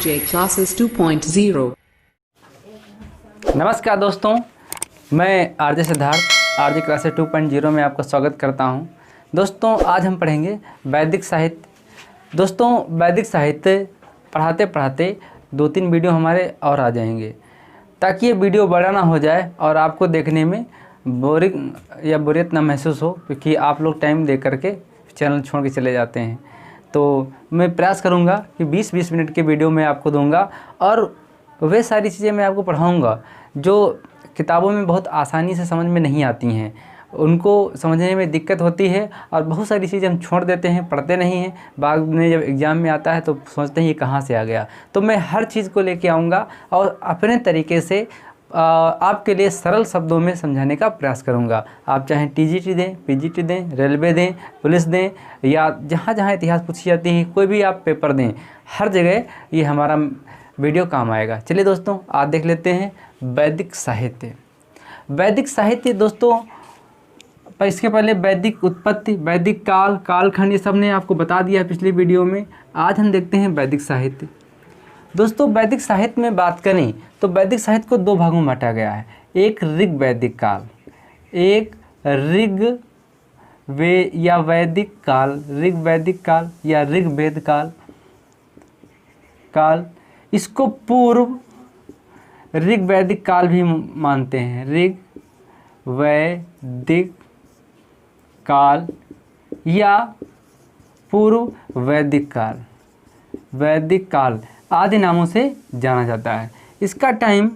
RJ Classes 2.0। नमस्कार दोस्तों, मैं आरजे सिद्धार्थ आरजे क्लासेस 2.0 में आपका स्वागत करता हूं। दोस्तों आज हम पढ़ेंगे वैदिक साहित्य। दोस्तों वैदिक साहित्य पढ़ाते पढ़ाते 2-3 वीडियो हमारे और आ जाएंगे, ताकि ये वीडियो बड़ा ना हो जाए और आपको देखने में बोरिंग या बोरियत ना महसूस हो, क्योंकि आप लोग टाइम दे करके चैनल छोड़ के चले जाते हैं। तो मैं प्रयास करूंगा कि 20-20 मिनट के वीडियो मैं आपको दूंगा और वे सारी चीज़ें मैं आपको पढ़ाऊंगा जो किताबों में बहुत आसानी से समझ में नहीं आती हैं, उनको समझने में दिक्कत होती है और बहुत सारी चीज़ें हम छोड़ देते हैं, पढ़ते नहीं हैं। बाद में जब एग्ज़ाम में आता है तो सोचते हैं ये कहाँ से आ गया। तो मैं हर चीज़ को लेके आऊँगा और अपने तरीके से आपके लिए सरल शब्दों में समझाने का प्रयास करूंगा। आप चाहें टीजीटी दें, पीजीटी दें, रेलवे दें, पुलिस दें, या जहाँ जहाँ इतिहास पूछी जाती है कोई भी आप पेपर दें, हर जगह ये हमारा वीडियो काम आएगा। चलिए दोस्तों आज देख लेते हैं वैदिक साहित्य। वैदिक साहित्य दोस्तों, पर इसके पहले वैदिक उत्पत्ति, वैदिक काल, कालखंड, ये सब ने आपको बता दिया है पिछली वीडियो में। आज हम देखते हैं वैदिक साहित्य। दोस्तों वैदिक साहित्य में बात करें तो वैदिक साहित्य को 2 भागों में बांटा गया है। एक ऋग वैदिक काल, एक ऋग वे या वैदिक काल, ऋग वैदिक काल या ऋग वेद काल। इसको पूर्व ऋग वैदिक काल भी मानते हैं। ऋग वैदिक काल या पूर्व वैदिक काल, वैदिक काल आदि नामों से जाना जाता है। इसका टाइम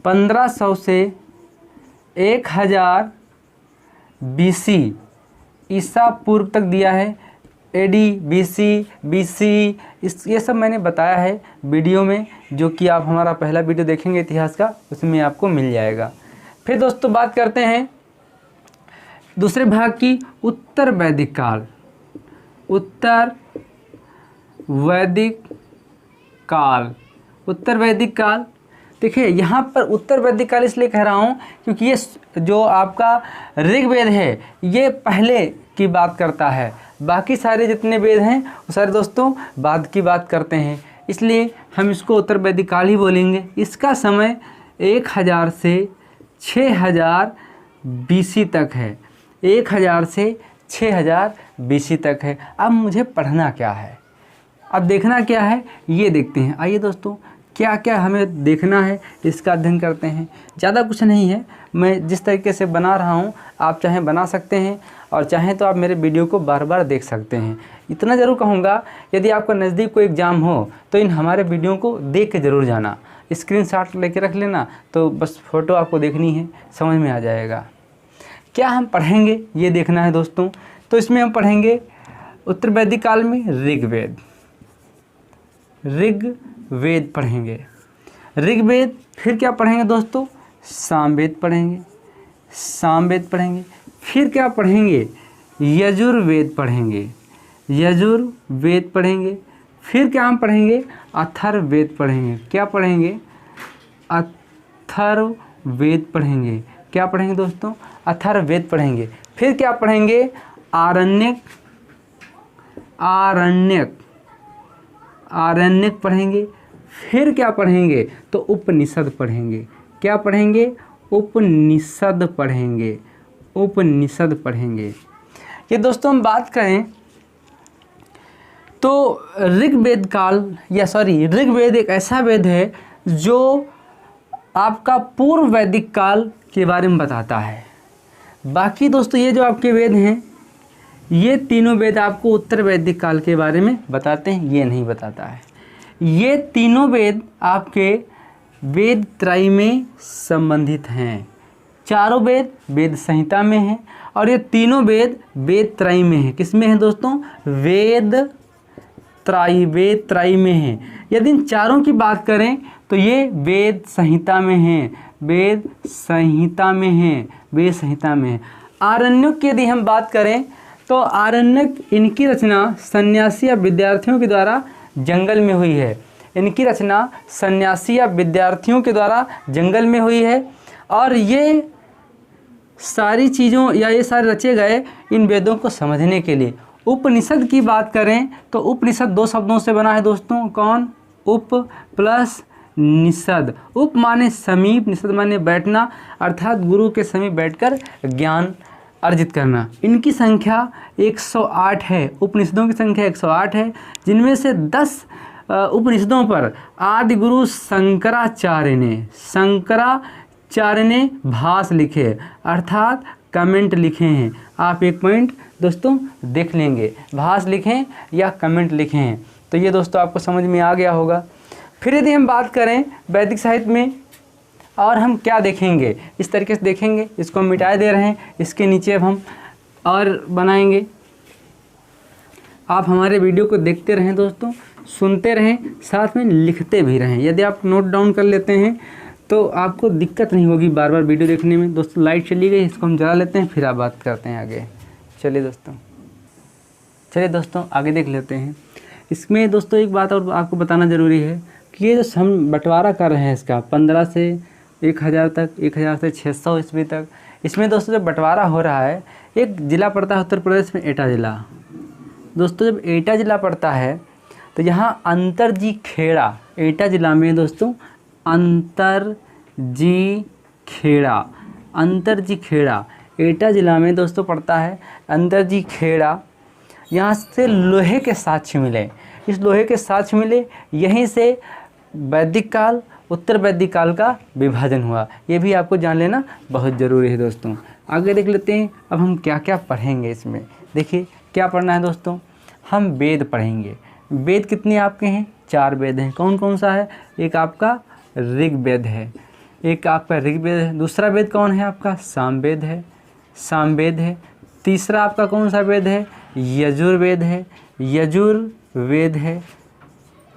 1500 से 1000 BC ईसा पूर्व तक दिया है। AD, BC ये सब मैंने बताया है वीडियो में, जो कि आप हमारा पहला वीडियो देखेंगे इतिहास का, उसमें आपको मिल जाएगा। फिर दोस्तों बात करते हैं दूसरे भाग की, उत्तर वैदिक काल। उत्तर वैदिक काल, उत्तर वैदिक काल। देखिए यहाँ पर उत्तर वैदिक काल इसलिए कह रहा हूँ क्योंकि ये जो आपका ऋग्वेद है ये पहले की बात करता है, बाकी सारे जितने वेद हैं वो सारे दोस्तों बाद की बात करते हैं, इसलिए हम इसको उत्तर वैदिक काल ही बोलेंगे। इसका समय 1000 से 6000 BC तक है। 1000 से 6000 BC तक है। अब मुझे पढ़ना क्या है, अब देखना क्या है, ये देखते हैं। आइए दोस्तों क्या क्या हमें देखना है इसका अध्ययन करते हैं। ज़्यादा कुछ नहीं है, मैं जिस तरीके से बना रहा हूँ आप चाहें बना सकते हैं और चाहें तो आप मेरे वीडियो को बार बार देख सकते हैं। इतना ज़रूर कहूँगा, यदि आपका नज़दीक कोई एग्ज़ाम हो तो इन हमारे वीडियो को देख के ज़रूर जाना। स्क्रीनशॉट लेके रख लेना, तो बस फ़ोटो आपको देखनी है, समझ में आ जाएगा। क्या हम पढ़ेंगे ये देखना है दोस्तों। तो इसमें हम पढ़ेंगे उत्तर वैदिक काल में ऋग्वेद, ऋग्वेद पढ़ेंगे, ऋग्वेद। फिर क्या पढ़ेंगे दोस्तों, सामवेद पढ़ेंगे, सामवेद पढ़ेंगे। फिर क्या पढ़ेंगे, यजुर्वेद पढ़ेंगे, यजुर्वेद पढ़ेंगे। फिर क्या हम पढ़ेंगे, अथर्ववेद पढ़ेंगे। क्या पढ़ेंगे, अथर्ववेद पढ़ेंगे। क्या पढ़ेंगे दोस्तों, अथर्ववेद पढ़ेंगे। फिर क्या पढ़ेंगे, आरण्यक, आरण्यक, आरण्यक पढ़ेंगे। फिर क्या पढ़ेंगे, तो उपनिषद पढ़ेंगे। क्या पढ़ेंगे, उपनिषद पढ़ेंगे, उपनिषद पढ़ेंगे। ये दोस्तों हम बात करें तो ऋग्वेद काल या ऋग्वेद एक ऐसा वेद है जो आपका पूर्व वैदिक काल के बारे में बताता है। बाकी दोस्तों ये जो आपके वेद हैं, ये तीनों वेद आपको उत्तर वैदिक काल के बारे में बताते हैं, ये नहीं बताता है। ये तीनों वेद आपके वेद त्रय में संबंधित हैं। चारों वेद वेद संहिता में हैं और ये तीनों वेद वेद त्रय में हैं। किस में हैं दोस्तों, वेद त्रय में हैं। यदि इन चारों की बात करें तो ये वेद संहिता में हैं, वेद संहिता में हैं, वेद संहिता में हैं। आरण्यक की यदि हम बात करें तो आरण्यक, इनकी रचना सन्यासी या विद्यार्थियों के द्वारा जंगल में हुई है। इनकी रचना सन्यासी या विद्यार्थियों के द्वारा जंगल में हुई है और ये सारी चीज़ों या ये सारे रचे गए इन वेदों को समझने के लिए। उपनिषद की बात करें तो उपनिषद 2 शब्दों से बना है दोस्तों, कौन, उप प्लस निषद। उप माने समीप, निषद माने बैठना, अर्थात गुरु के समीप बैठकर ज्ञान अर्जित करना। इनकी संख्या 108 है। उपनिषदों की संख्या 108 है, जिनमें से 10 उपनिषदों पर आदि गुरु शंकराचार्य ने भाष्य लिखे, अर्थात कमेंट लिखे हैं। आप एक पॉइंट दोस्तों देख लेंगे, भाष्य लिखें या कमेंट लिखे हैं। तो ये दोस्तों आपको समझ में आ गया होगा। फिर यदि हम बात करें वैदिक साहित्य में, और हम क्या देखेंगे, इस तरीके से देखेंगे। इसको हम मिटाए दे रहे हैं, इसके नीचे अब हम और बनाएंगे। आप हमारे वीडियो को देखते रहें दोस्तों, सुनते रहें, साथ में लिखते भी रहें। यदि आप नोट डाउन कर लेते हैं तो आपको दिक्कत नहीं होगी बार बार वीडियो देखने में। दोस्तों लाइट चली गई, इसको हम जला लेते हैं, फिर आप बात करते हैं आगे। चलिए दोस्तों आगे देख लेते हैं। इसमें दोस्तों एक बात और आपको बताना ज़रूरी है कि ये जो हम बंटवारा कर रहे हैं इसका 15 से 1000 तक, 1000 से 600 ईस्वी तक, इसमें दोस्तों जब बंटवारा हो रहा है, एक ज़िला पड़ता है उत्तर प्रदेश में, एटा ज़िला। दोस्तों जब एटा ज़िला पड़ता है तो यहाँ अंतरजी खेड़ा, एटा ज़िला में दोस्तों अंतरजी खेड़ा एटा ज़िला में दोस्तों पड़ता है अंतरजी खेड़ा। यहाँ से लोहे के साक्ष्य मिले, इस लोहे के साक्ष्य मिले, यहीं से वैदिक काल, उत्तर वैदिक काल का विभाजन हुआ। ये भी आपको जान लेना बहुत ज़रूरी है दोस्तों। आगे देख लेते हैं अब हम क्या क्या पढ़ेंगे इसमें। देखिए क्या पढ़ना है दोस्तों, हम वेद पढ़ेंगे। वेद कितने आपके हैं? 4 वेद हैं। कौन कौन सा है? एक आपका ऋग्वेद है, एक आपका ऋग्वेद है। दूसरा वेद कौन है आपका? सामवेद है। तीसरा आपका कौन सा वेद है? यजुर्वेद है।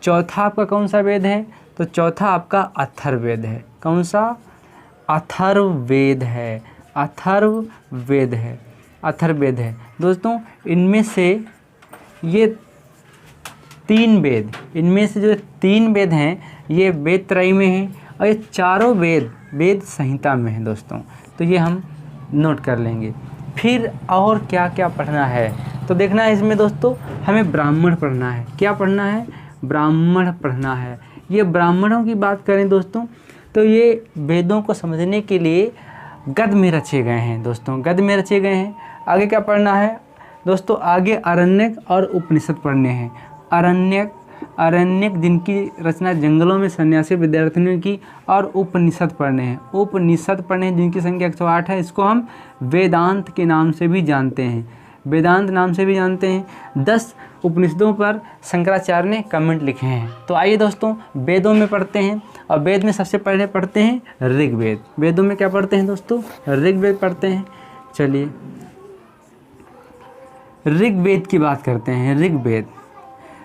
चौथा आपका कौन सा वेद है? तो चौथा आपका अथर्ववेद है। कौन सा? अथर्ववेद है दोस्तों। इनमें से ये 3 वेद, इनमें से जो 3 वेद हैं ये वेद त्रयी में हैं, और ये चारों वेद संहिता में हैं दोस्तों। तो ये हम नोट कर लेंगे। फिर और क्या क्या पढ़ना है तो देखना है इसमें दोस्तों, हमें ब्राह्मण पढ़ना है। क्या पढ़ना है? ब्राह्मण पढ़ना है। ये ब्राह्मणों की बात करें दोस्तों तो ये वेदों को समझने के लिए गद्य में रचे गए हैं दोस्तों, गद्य में रचे गए हैं। आगे क्या पढ़ना है दोस्तों? आगे अरण्यक और उपनिषद पढ़ने हैं। अरण्यक जिनकी रचना जंगलों में सन्यासी विद्यार्थियों की, और उपनिषद पढ़ने हैं। जिनकी संख्या 108 है। इसको हम वेदांत के नाम से भी जानते हैं, 10 उपनिषदों पर शंकराचार्य ने कमेंट लिखे हैं। तो आइए दोस्तों वेदों में पढ़ते हैं, और वेद में सबसे पहले पढ़ते हैं ऋग्वेद। वेदों में क्या पढ़ते हैं दोस्तों? ऋग्वेद पढ़ते हैं। चलिए ऋग्वेद की बात करते हैं।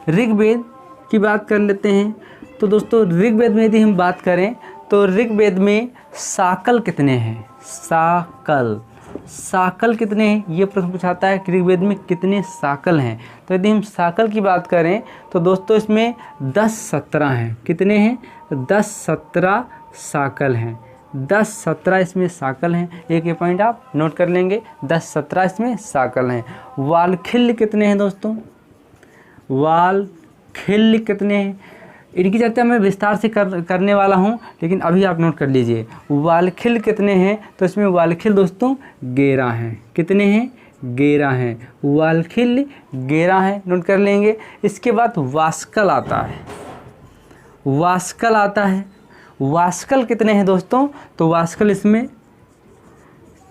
ऋग्वेद की बात कर लेते हैं। तो दोस्तों ऋग्वेद में यदि हम बात करें तो ऋग्वेद में साकल कितने हैं? साकल कितने हैं? ये प्रश्न पूछाता है कि ऋग्वेद में कितने साकल हैं। तो यदि हम साकल की बात करें तो दोस्तों इसमें 10-17 हैं। कितने हैं? 10-17 साकल हैं। 10-17 इसमें साकल हैं। एक ये पॉइंट आप नोट कर लेंगे, 10-17 इसमें साकल हैं। वालखिल्य कितने हैं दोस्तों? वालखिल्य कितने हैं? इनकी चर्चा मैं विस्तार से करने वाला हूं, लेकिन अभी आप नोट कर लीजिए वालखिल्य कितने हैं। तो इसमें वालखिल्य दोस्तों 11 हैं। कितने हैं? 11 हैं। वालखिल्य 11 हैं, नोट कर लेंगे। इसके बाद वास्कल आता है। वास्कल कितने हैं दोस्तों? तो वास्कल इसमें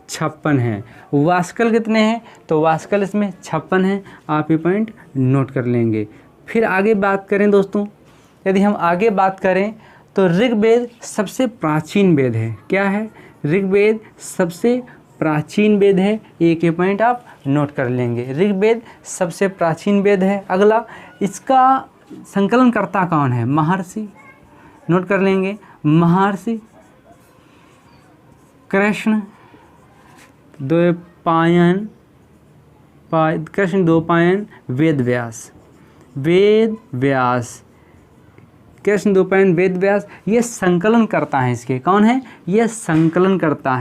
56 हैं। वास्कल कितने हैं? तो वास्कल इसमें 56 हैं। आप ये पॉइंट नोट कर लेंगे। फिर आगे बात करें दोस्तों, यदि हम आगे बात करें तो ऋग्वेद सबसे प्राचीन वेद है। क्या है? ऋग्वेद सबसे प्राचीन वेद है। एक ये पॉइंट आप नोट कर लेंगे, ऋग्वेद सबसे प्राचीन वेद है। अगला, इसका संकलनकर्ता कौन है? महर्षि। नोट कर लेंगे, महर्षि कृष्ण द्वैपायन कृष्ण द्वैपायन वेद व्यास। ये संकलन करता है इसके। कौन है? ये संकलन करता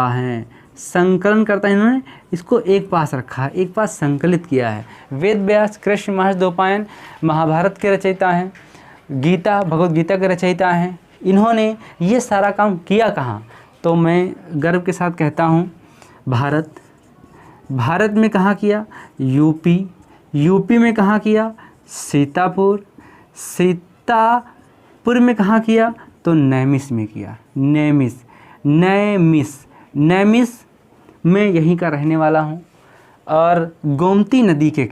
है। संकलन करता है, इन्होंने इसको एक पास रखा है, एक पास संकलित किया है। वेद व्यास कृष्ण महर्षि द्वैपायन महाभारत के रचयिता हैं, गीता भगवत गीता के रचयिता हैं। इन्होंने ये सारा काम किया कहाँ? तो मैं गर्व के साथ कहता हूँ भारत। भारत में कहाँ किया? यूपी। यूपी में कहाँ किया? सीतापुर। सीतापुर में कहाँ किया? तो नैमिष में किया। नैमिष मैं यहीं का रहने वाला हूँ। और गोमती नदी के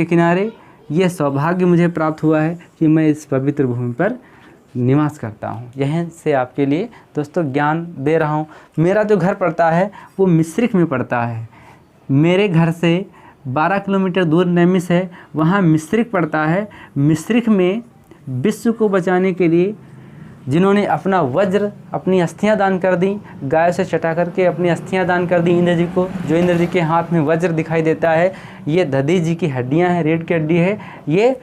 किनारे ये सौभाग्य मुझे प्राप्त हुआ है कि मैं इस पवित्र भूमि पर निवास करता हूँ। यहीं से आपके लिए दोस्तों ज्ञान दे रहा हूँ। मेरा जो घर पड़ता है वो मिश्रिख में पड़ता है। मेरे घर से 12 किलोमीटर दूर नैमिष है, वहाँ मिश्रिख पड़ता है। मिश्रिख में विश्व को बचाने के लिए जिन्होंने अपना वज्र, अपनी अस्थियां दान कर दी, गाय से चटा करके अपनी अस्थियां दान कर दी इंद्र जी को, जो इंद्र जी के हाथ में वज्र दिखाई देता है, ये दधी जी की हड्डियां हैं, रीढ़ की हड्डी है। ये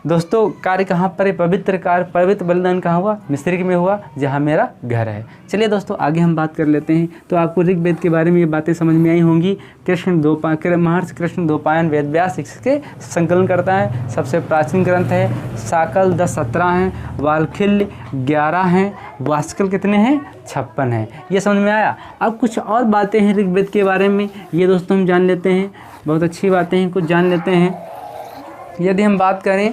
दोस्तों कार्य कहाँ पर है? पवित्र कार्य, पवित्र बलिदान कहाँ हुआ? मिश्रिख में हुआ, जहाँ मेरा घर है। चलिए दोस्तों आगे हम बात कर लेते हैं। तो आपको ऋग्वेद के बारे में ये बातें समझ में आई होंगी। महर्षि कृष्ण द्वैपायन वेद व्यास इसके संकलन करता है। सबसे प्राचीन ग्रंथ है। शाकल 10-17 हैं, वाल्खिल्य 11 हैं, वास्कल कितने हैं? 56 हैं। ये समझ में आया? अब कुछ और बातें हैं ऋग्वेद के बारे में, ये दोस्तों हम जान लेते हैं। बहुत अच्छी बातें हैं, कुछ जान लेते हैं। यदि हम बात करें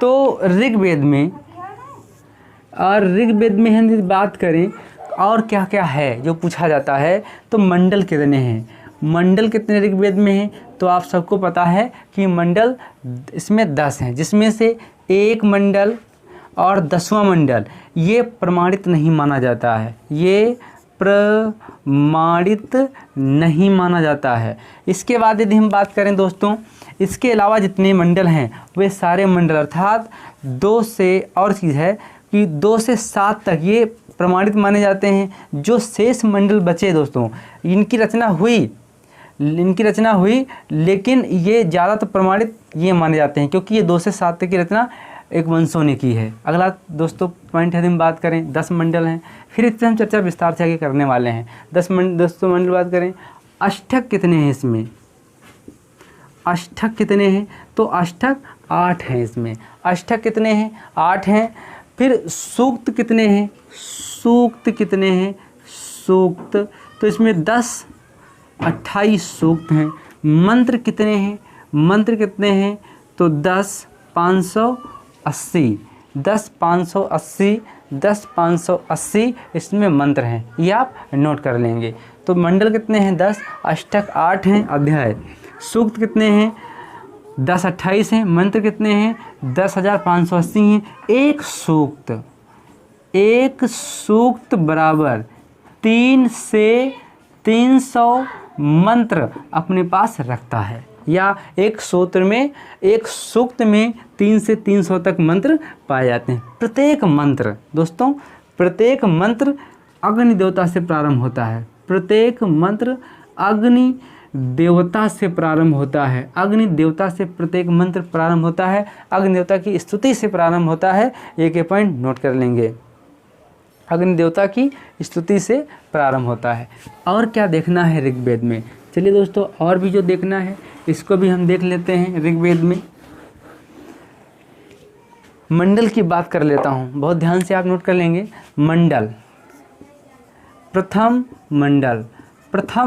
तो ऋग्वेद में हम बात करें और क्या क्या है जो पूछा जाता है, तो मंडल कितने हैं? मंडल कितने ऋग्वेद में हैं? तो आप सबको पता है कि मंडल इसमें 10 हैं, जिसमें से एक मंडल और 10वां मंडल ये प्रमाणित नहीं माना जाता है। ये प्रमाणित नहीं माना जाता है। इसके बाद यदि हम बात करें दोस्तों, इसके अलावा जितने मंडल हैं वे सारे मंडल अर्थात 2 से और चीज़ है कि 2 से 7 तक ये प्रमाणित माने जाते हैं। जो शेष मंडल बचे दोस्तों, इनकी रचना हुई लेकिन ये ज़्यादा तो प्रमाणित ये माने जाते हैं क्योंकि ये 2 से 7 तक की रचना एक वंशों ने की है। अगला दोस्तों पॉइंट यदि हम बात करें 10 मंडल हैं, फिर इस पर हम चर्चा विस्तार से आगे करने वाले हैं। 10 मंडल बात करें। अष्टक कितने हैं इसमें? अष्टक कितने हैं? तो अष्टक 8 हैं इसमें। अष्टक कितने हैं? 8 हैं। फिर सूक्त कितने हैं? सूक्त तो इसमें 28 सूक्त हैं। मंत्र कितने हैं? तो 10,580 इसमें मंत्र हैं। ये आप नोट कर लेंगे। तो मंडल कितने हैं? 10, अष्टक 8 हैं, अध्याय। सूक्त कितने हैं? 10,28 हैं। मंत्र कितने हैं? 10,580 हैं। एक सूक्त बराबर 3 से 300 मंत्र अपने पास रखता है, या एक सूक्त में 3 से 300 तक मंत्र पाए जाते हैं। प्रत्येक मंत्र दोस्तों, प्रत्येक मंत्र अग्नि देवता से प्रारंभ होता है। प्रत्येक मंत्र अग्नि देवता से प्रारंभ होता है। अग्नि देवता से प्रत्येक मंत्र प्रारंभ होता है। अग्नि देवता की स्तुति से प्रारंभ होता है। एक पॉइंट नोट कर लेंगे, अग्नि देवता की स्तुति से प्रारंभ होता है। और क्या देखना है ऋग्वेद में? चलिए दोस्तों और भी जो देखना है इसको भी हम देख लेते हैं। ऋग्वेद में मंडल की बात कर लेता हूँ, बहुत ध्यान से आप नोट कर लेंगे। मंडल, प्रथम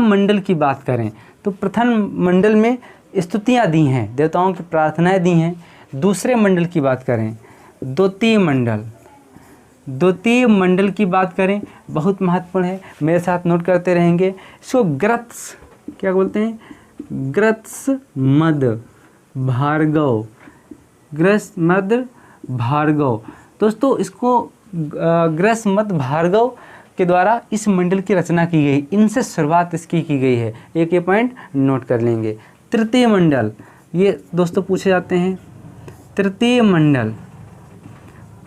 मंडल की बात करें तो प्रथम मंडल में स्तुतियाँ दी हैं, देवताओं की प्रार्थनाएं दी हैं। दूसरे मंडल की बात करें, द्वितीय मंडल की बात करें, बहुत महत्वपूर्ण है, मेरे साथ नोट करते रहेंगे। इसको ग्रत्स क्या बोलते हैं? ग्रत्समद भार्गव। दोस्तों इसको ग्रत्समद भार्गव के द्वारा इस मंडल की रचना की गई, इनसे शुरुआत इसकी की गई है। एक ये पॉइंट नोट कर लेंगे। तृतीय मंडल, ये दोस्तों पूछे जाते हैं।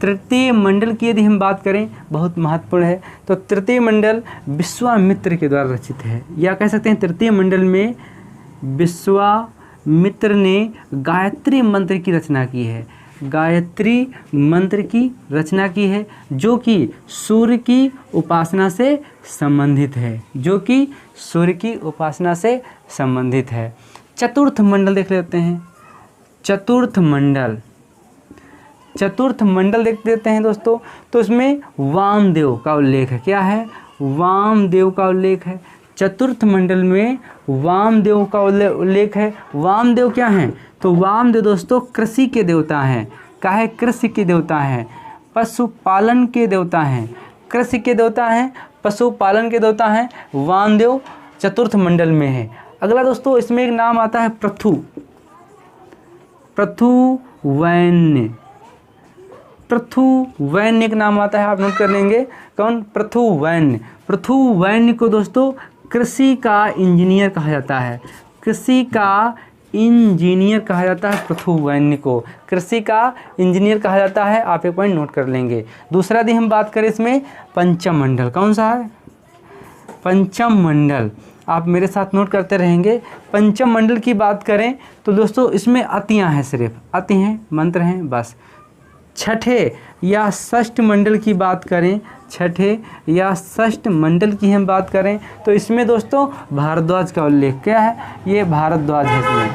तृतीय मंडल की यदि हम बात करें, बहुत महत्वपूर्ण है। तो तृतीय मंडल विश्वामित्र के द्वारा रचित है, या कह सकते हैं तृतीय मंडल में विश्वामित्र ने गायत्री मंत्र की रचना की है। गायत्री मंत्र की रचना की है जो कि सूर्य की उपासना से संबंधित है, जो कि सूर्य की उपासना से संबंधित है। चतुर्थ मंडल देख लेते हैं। चतुर्थ मंडल देख लेते हैं दोस्तों। तो इसमें वामदेव का उल्लेख है। क्या है? वामदेव का उल्लेख है। चतुर्थ मंडल में वामदेव का उल्लेख है। वामदेव क्या हैं? तो वामदेव दोस्तों कृषि के देवता हैं। काहे? कृषि के देवता हैं, पशुपालन के देवता हैं। कृषि के देवता हैं, पशुपालन के देवता हैं। वामदेव चतुर्थ मंडल में है। अगला दोस्तों इसमें एक नाम आता है पृथुवैन्य। पृथुवैन्य एक नाम आता है, आप नोट कर लेंगे। कौन? पृथुवैन्य। पृथुवैन्य को दोस्तों कृषि का इंजीनियर कहा जाता है। कृषि का इंजीनियर कहा जाता है पृथुवैन्य को। कृषि का इंजीनियर कहा जाता है। आप एक पॉइंट नोट कर लेंगे। दूसरा यदि हम बात करें इसमें पंचम मंडल, कौन सा है? पंचम मंडल। आप मेरे साथ नोट करते रहेंगे। पंचम मंडल की बात करें तो दोस्तों इसमें अतियाँ हैं, सिर्फ अति हैं, मंत्र हैं बस। छठे या षष्ठ मंडल की बात करें, छठे या षष्ठ मंडल की हम बात करें तो इसमें दोस्तों भारद्वाज का उल्लेख। क्या है? ये भारद्वाज है। इसमें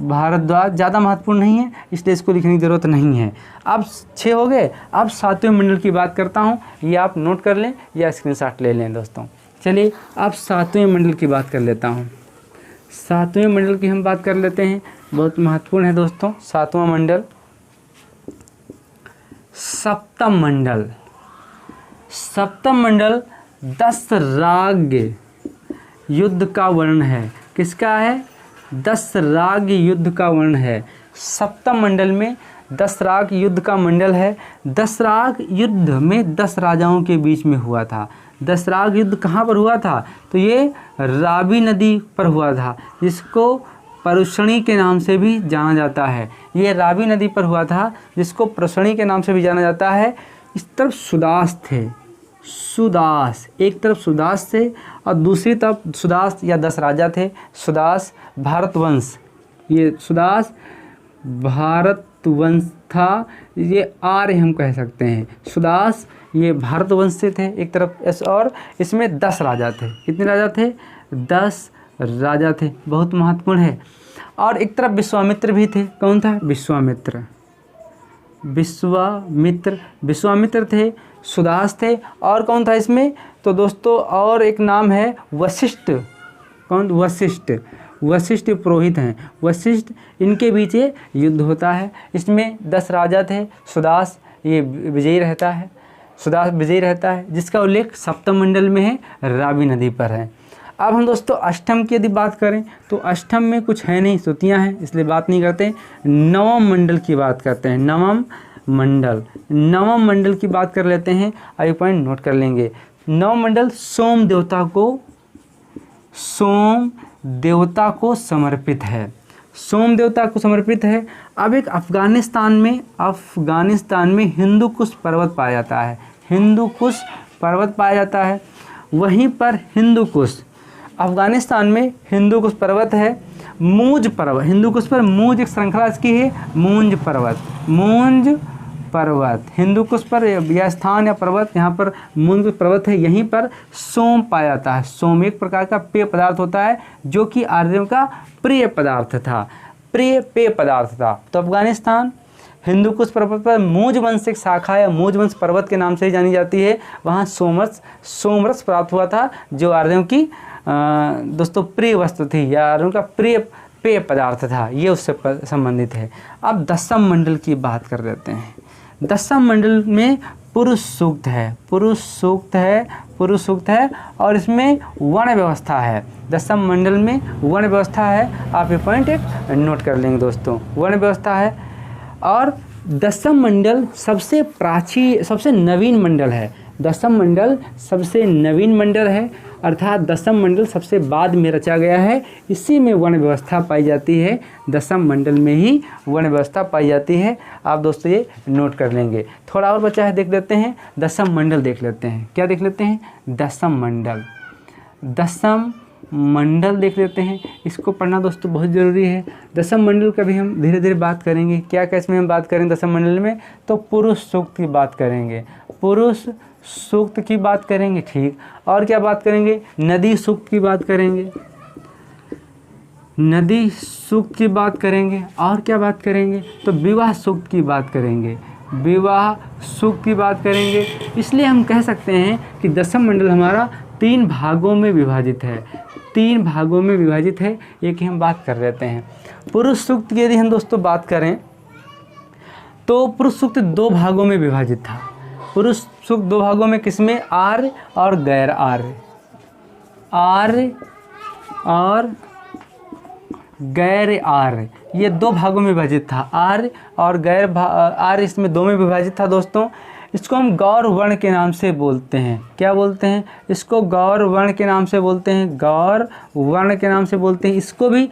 भारद्वाज ज़्यादा महत्वपूर्ण नहीं है, इसलिए इसको लिखने की ज़रूरत नहीं है। अब 6 हो गए। अब 7वें मंडल की बात करता हूँ, ये आप नोट कर लें या स्क्रीनशॉट ले लें दोस्तों। चलिए अब 7वें मंडल की बात कर लेता हूँ। 7वें मंडल की हम बात कर लेते हैं, बहुत महत्वपूर्ण है दोस्तों। 7वां मंडल सप्तम मंडल। सप्तम मंडल 10 राग युद्ध का वर्णन है। किसका है? 10 राग युद्ध का वर्णन है। सप्तम मंडल में 10 राग युद्ध का मंडल है। 10 राग युद्ध में 10 राजाओं के बीच में हुआ था। 10 राग युद्ध कहाँ पर हुआ था? तो ये रावी नदी पर हुआ था, जिसको परुषणी के नाम से भी जाना जाता है। ये रावी नदी पर हुआ था, जिसको परुषणी के नाम से भी जाना जाता है। इस तरफ सुदास थे, सुदास, एक तरफ सुदास थे और दूसरी तरफ सुदास या 10 राजा थे। सुदास भारतवंश, ये सुदास भारतवंश था, ये आर्य हम कह सकते हैं। सुदास ये भारतवंश से थे एक तरफ, और इसमें 10 राजा थे। कितने राजा थे? 10 राजा थे, बहुत महत्वपूर्ण है। और एक तरफ विश्वामित्र भी थे। कौन था? विश्वामित्र थे, सुदास थे, और कौन था इसमें? तो दोस्तों और एक नाम है वशिष्ठ। कौन? वशिष्ठ पुरोहित हैं। वशिष्ठ, इनके बीच ये युद्ध होता है। इसमें 10 राजा थे। सुदास ये विजयी रहता है, जिसका उल्लेख सप्तम मंडल में है, रावी नदी पर है। अब हम दोस्तों अष्टम की यदि बात करें तो अष्टम में कुछ है नहीं, स्तुतियाँ हैं, इसलिए बात नहीं करते। नवम मंडल की बात करते हैं। नवम मंडल की बात कर लेते हैं। आई पॉइंट नोट कर लेंगे। नवम मंडल सोम देवता को समर्पित है। सोम देवता को समर्पित है। अब एक अफ़गानिस्तान में हिंदू कुश पर्वत पाया जाता है। वहीं पर हिंदू कुश, अफ़गानिस्तान में हिंदू कुश पर्वत है। मूंज पर्वत, हिंदू कुश पर मूंज एक श्रृंखला इसकी है, मूंज पर्वत हिंदू कुश पर यह स्थान या पर्वत, यहाँ पर मूंज पर्वत है। यहीं पर सोम पाया जाता है। सोम एक प्रकार का पेय पदार्थ होता है, जो कि आर्यों का प्रिय पेय पदार्थ था। तो अफ़गानिस्तान हिंदू कुश पर्वत पर मूंज वंश एक शाखा या मूंज वंश पर्वत के नाम से ही जानी जाती है। वहाँ सोमरस प्राप्त हुआ था, जो आर्यों की दोस्तों प्रिय वस्तु थी या आर्यों का प्रिय पेय पदार्थ था। ये उससे संबंधित है। अब 10वें मंडल की बात कर लेते हैं। 10वें मंडल में पुरुष सूक्त है और इसमें वर्ण व्यवस्था है। 10वें मंडल में वर्ण व्यवस्था है। आप ये पॉइंट एक नोट कर लेंगे दोस्तों, वर्ण व्यवस्था है। और 10वां मंडल सबसे नवीन मंडल है। 10वां मंडल सबसे नवीन मंडल है, अर्थात 10वां मंडल सबसे बाद में रचा गया है। इसी में वर्ण व्यवस्था पाई जाती है। 10वां मंडल में ही वर्ण व्यवस्था पाई जाती है। आप दोस्तों ये नोट कर लेंगे। थोड़ा और बचा है, देख लेते हैं। 10वां मंडल देख लेते हैं। क्या देख लेते हैं? 10वां मंडल मंडल देख लेते हैं। इसको पढ़ना दोस्तों बहुत ज़रूरी है। दशम मंडल का भी हम धीरे धीरे बात करेंगे। क्या क्या इसमें हम बात करेंगे दशम मंडल में? तो पुरुष सूक्त की बात करेंगे, पुरुष सूक्त की बात करेंगे, ठीक। और क्या बात करेंगे? नदी सूक्त की बात करेंगे, नदी सूक्त की बात करेंगे। और क्या बात करेंगे? तो विवाह सूक्त की बात करेंगे, विवाह सूक्त की बात करेंगे। इसलिए हम कह सकते हैं कि दशम मंडल हमारा 3 भागों में विभाजित है, 3 भागों में विभाजित है। एक ही हम बात कर लेते हैं। पुरुष सूक्त की यदि हम दोस्तों बात करें तो पुरुष सूक्त 2 भागों में विभाजित था। पुरुष सूक्त 2 भागों में, किसमें? आर्य और गैर आर्य, आर्य और गैर आर्य, ये 2 भागों में विभाजित था। आर्य और गैर आर्य, इसमें 2 में विभाजित था दोस्तों। इसको हम गौर वर्ण के नाम से बोलते हैं। क्या बोलते हैं? इसको गौर वर्ण के नाम से बोलते हैं, गौर वर्ण के नाम से बोलते हैं। इसको भी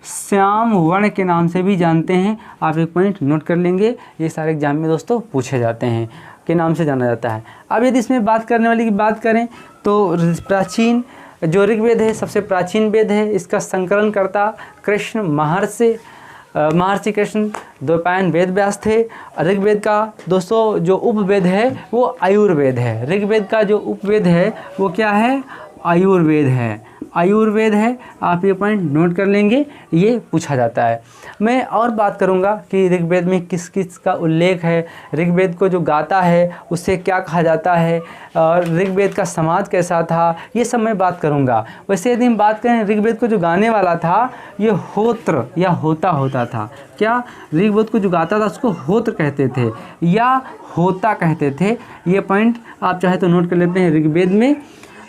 श्याम वर्ण के नाम से भी जानते हैं। आप एक पॉइंट नोट कर लेंगे, ये सारे एग्जाम में दोस्तों पूछे जाते हैं, के नाम से जाना जाता है। अब यदि इसमें बात करने वाली की बात करें तो प्राचीन जो ऋग्वेद है सबसे प्राचीन वेद है। इसका संकलन करता कृष्ण महर्षि कृष्ण द्वैपायन वेद व्यास थे। ऋग्वेद का दोस्तों जो उपवेद है वो आयुर्वेद है। ऋग्वेद का जो उपवेद है वो क्या है? आयुर्वेद है, आयुर्वेद है। आप ये पॉइंट नोट कर लेंगे, ये पूछा जाता है। मैं और बात करूँगा कि ऋग्वेद में किस किस का उल्लेख है, ऋग्वेद को जो गाता है उसे क्या कहा जाता है, और ऋग्वेद का समाज कैसा था, ये सब मैं बात करूँगा। वैसे यदि हम बात करें ऋग्वेद को जो गाने वाला था ये होत्र या होता था। क्या? ऋग्वेद को जो गाता था उसको होत्र कहते थे या होता कहते थे। ये पॉइंट आप चाहे तो नोट कर लेते हैं ऋग्वेद में।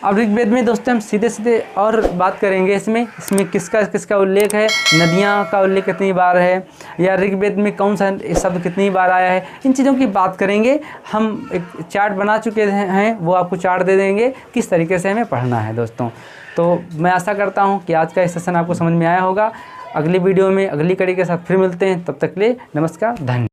अब ऋग्वेद में दोस्तों हम सीधे सीधे और बात करेंगे इसमें किसका किसका उल्लेख है, नदियाँ का उल्लेख कितनी बार है, या ऋग्वेद में कौन सा शब्द कितनी बार आया है, इन चीज़ों की बात करेंगे। हम एक चार्ट बना चुके हैं, वो आपको चार्ट दे देंगे किस तरीके से हमें पढ़ना है दोस्तों। तो मैं आशा करता हूँ कि आज का इस सेशन आपको समझ में आया होगा। अगली वीडियो में अगली कड़ी के साथ फिर मिलते हैं, तब तक के लिए नमस्कार, धन्यवाद।